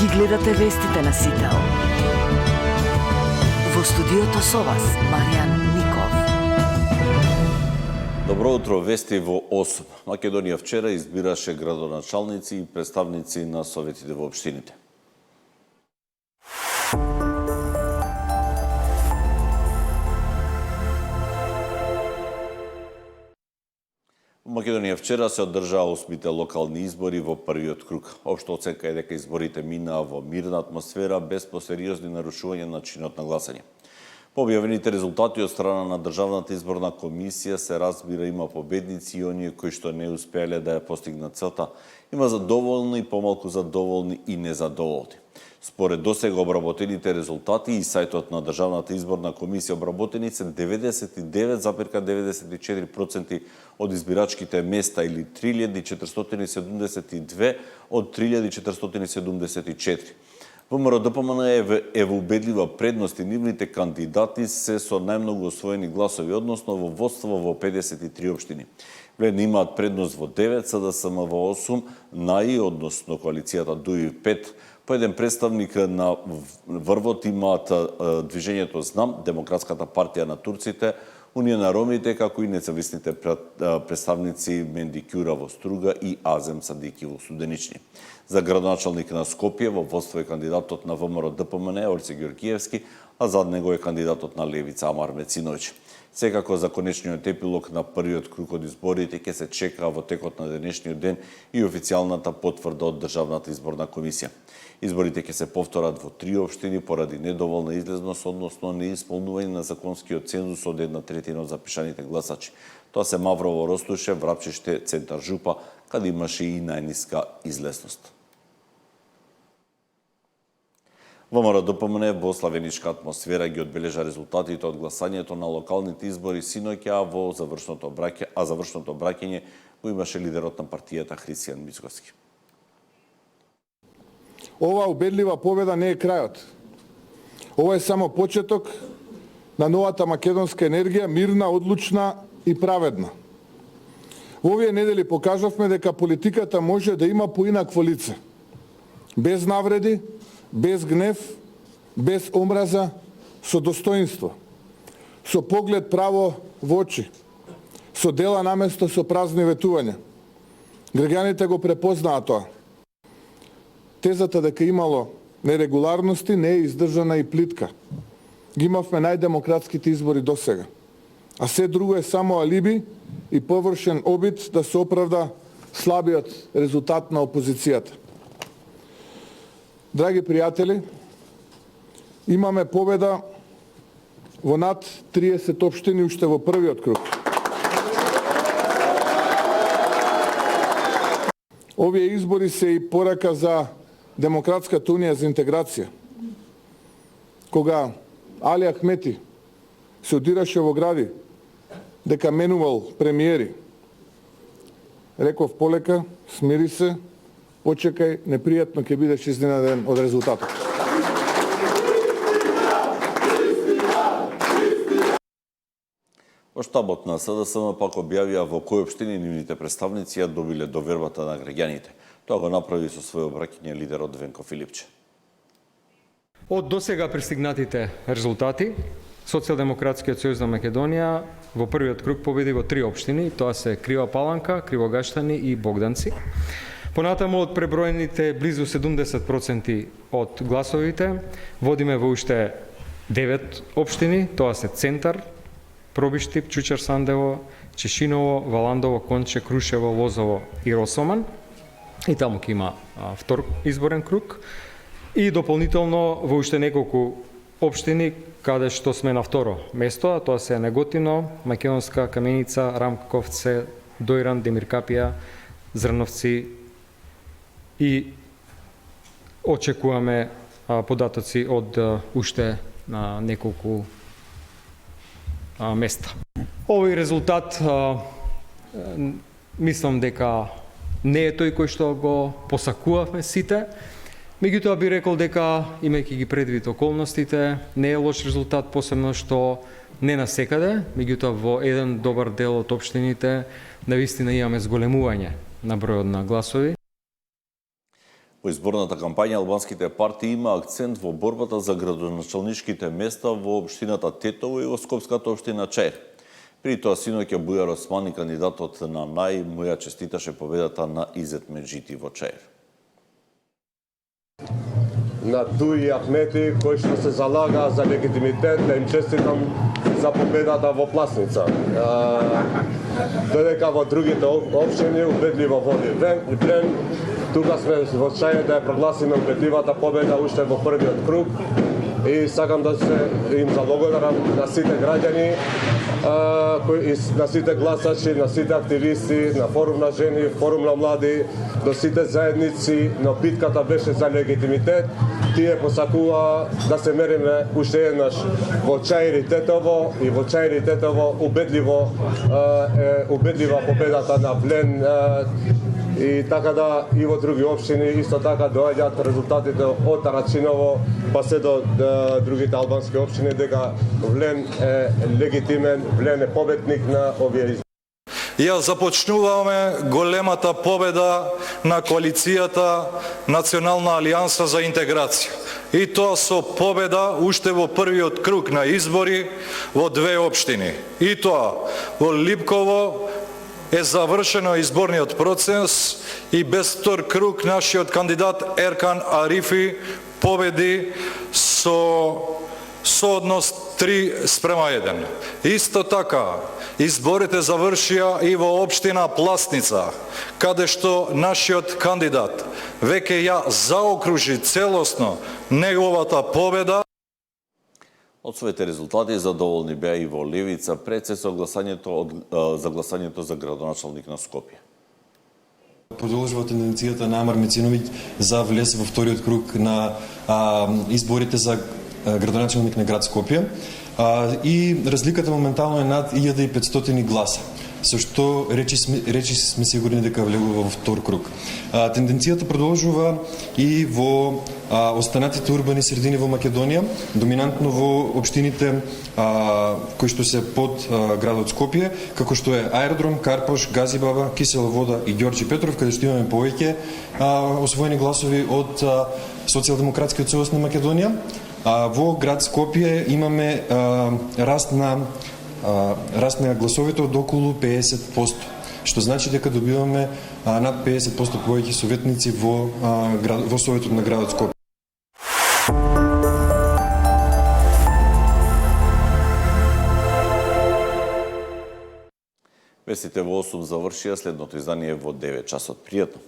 Ги гледате вестите на Сител. Во студиото со вас, Маријан Ников. Добро утро, вести во 8. Македонија вчера избираше градоначалници и представници на советите во општините. Во Македонија вчера се одржаа 8-те локални избори во првиот круг. Општа оценка е дека изборите минаа во мирна атмосфера без посериозни нарушувања на чинот на гласање. По објавените резултати од страна на Државната изборна комисија се разбира има победници и оние кои што не успеале да ја постигнат целта. Има задоволни, помалку задоволни и незадоволни. Според досега обработените резултати и сајтот на Државната изборна комисија обработени се 99,94% од избирачките места или 3472 од 3474. ВМРО-ДПМН е во убедлива предност и нивните кандидати се со најмногу освоени гласови, односно во водство во 53 општини. Вледни имаат предност во 9, СДСМ во 8, НАИ, односно коалицијата ДУИ 5, по еден представник на врвот имаат Движењето Знам, Демократската партија на турците, Унија на ромите, како и независните представници Менди Кјура во Струга и Азем Садики во Студенични. За градоначалник на Скопје во водство е кандидатот на ВМРО-ДПМН Орце Ѓоргиевски, а зад него е кандидатот на Левица Амар Мециновиќ. Секако за конечниот епилог на првиот круг од изборите ќе се чека во текот на денешниот ден и официјалната потврда од Државната изборна комисија. Изборите ќе се повторат во 3 општини поради недоволна излезност, односно неисполнување на законскиот цензус од 1/3 од запишаните гласачи. Тоа се Маврово, Ростуше, Врапчиште, Центар Жупа, каде имаше и најниска излезност. ВМРО-ДПМН во славеничка атмосфера ги одбележа резултатите од гласањето на локалните избори синоќа, во завршното обраќање го имаше лидерот на партијата Христијан Мицкоски. Ова убедлива победа не е крајот. Ова е само почеток на новата македонска енергија, мирна, одлучна и праведна. Во овие недели покажавме дека политиката може да има поинакво лице. Без навреди, без гнев, без омраза, со достоинство, со поглед право во очи, со дела наместо со празни ветувања. Граѓаните го препознаа тоа. Тезата дека имало нерегуларности не е издржана и плитка. Ги имавме најдемократските избори досега. А се друго е само алиби и површен обид да се оправда слабиот резултат на опозицијата. Драги пријатели, имаме победа во над 30 општини уште во првиот круг. Овие избори се и порака за Демократската унија за интеграција. Кога Али Ахмети се одираше во гради дека менувал премиери, реков полека, смири се, почекај, непријатно ќе бидеш изненаден од резултатот. Во штабот на СДСМ пак објавија во кои општини нивните представници ја добиле довербата на граѓаните. Тоа го направи со своје обраќање лидерот Венко Филипче. Од досега пристигнатите резултати, Социјалдемократскиот сојуз на Македонија во првиот круг победи во 3 општини, тоа се Крива Паланка, Кривогаштани и Богданци. Понатаму од преброените близу 70% од гласовите, водиме во уште 9 општини, тоа се Центар, Пробиштип, Чучар Сандево, Чешиново, Валандово, Конче, Крушево, Лозово и Росоман. И таму ќе има втор изборен круг. И дополнително во уште неколку општини каде што сме на второ место, тоа се Неготино, Македонска Каменица, Рамковце, Дојран, Демиркапија, Зрновци и очекуваме податоци од уште неколку места. Овој резултат мислам дека не е тој кој што го посакувавме сите, меѓутоа би рекол дека, имајќи ги предвид околностите, не е лош резултат, посебно што не насекаде, меѓутоа во еден добар дел од општините навистина имаме зголемување на бројот на гласови. Во изборната кампања албанските партии има акцент во борбата за градоначалнишките места во општината Тетово и во Скопската општина Чаир. При тоа синоќа Бујар Османи, кандидатот на НАИ, му ја честиташе победата на Изет Меджити во Чаир. На Дуи Ахмети, кои што се залага за легитимитет, да им честитам за победата во Пласница. Додека во другите општини убедливо води плен, тука сме во Чаир да ја прогласиме убедливата победа уште во првиот круг и сакам да се им заблагодарам на сите граѓани, на сите гласачи, на сите активисти, на форум на жени, форум на млади, до сите заедници, но битката беше за легитимитет. Тие посакува да се мериме уште еднаш во Чаир и Тетово, и во Чаир и Тетово убедлива победата на Блен, и така да и во други општини исто така доаѓаат резултатите од Тарачиново па се до другите албански општини дека Влен е легитимен, Влен е победник на овие избори. Ја започнуваме големата победа на коалицијата Национална алијанса за интеграција. И тоа со победа уште во првиот круг на избори во две општини. И тоа во Липково е завршено изборниот процес и без втор круг нашиот кандидат Еркан Арифи победи со сооднос 3:1. Исто така, изборите завршија и во општина Пласница, каде што нашиот кандидат веќе ја заокружи целосно неговата победа. Од своите резултати задоволни беа и во Левица пред се за гласањето за градоначалник на Скопје. Продолжува тенденцијата на Амар Мициновиќ за влез во вториот круг на изборите за градоначалник на град Скопје и разликата моментално е над 1500 гласа, со што речи сме сигурни дека влегува во втор круг. Тенденцијата продолжува и во останатите урбани средини во Македонија, доминантно во општините кои што се под градот Скопје, како што е Аеродром, Карпош, Газибаба, Кисела вода и Ѓорчи Петров, каде што имаме повеќе освоени гласови од Социјалдемократскиот сојуз на Македонија. Во град Скопје имаме раст на гласовите од околу 50%, што значи дека добиваме над 50% повеќе советници во Советот на градот Скопје. Вестите во 8 завршија, следното издание во 9 часот. Пријатно!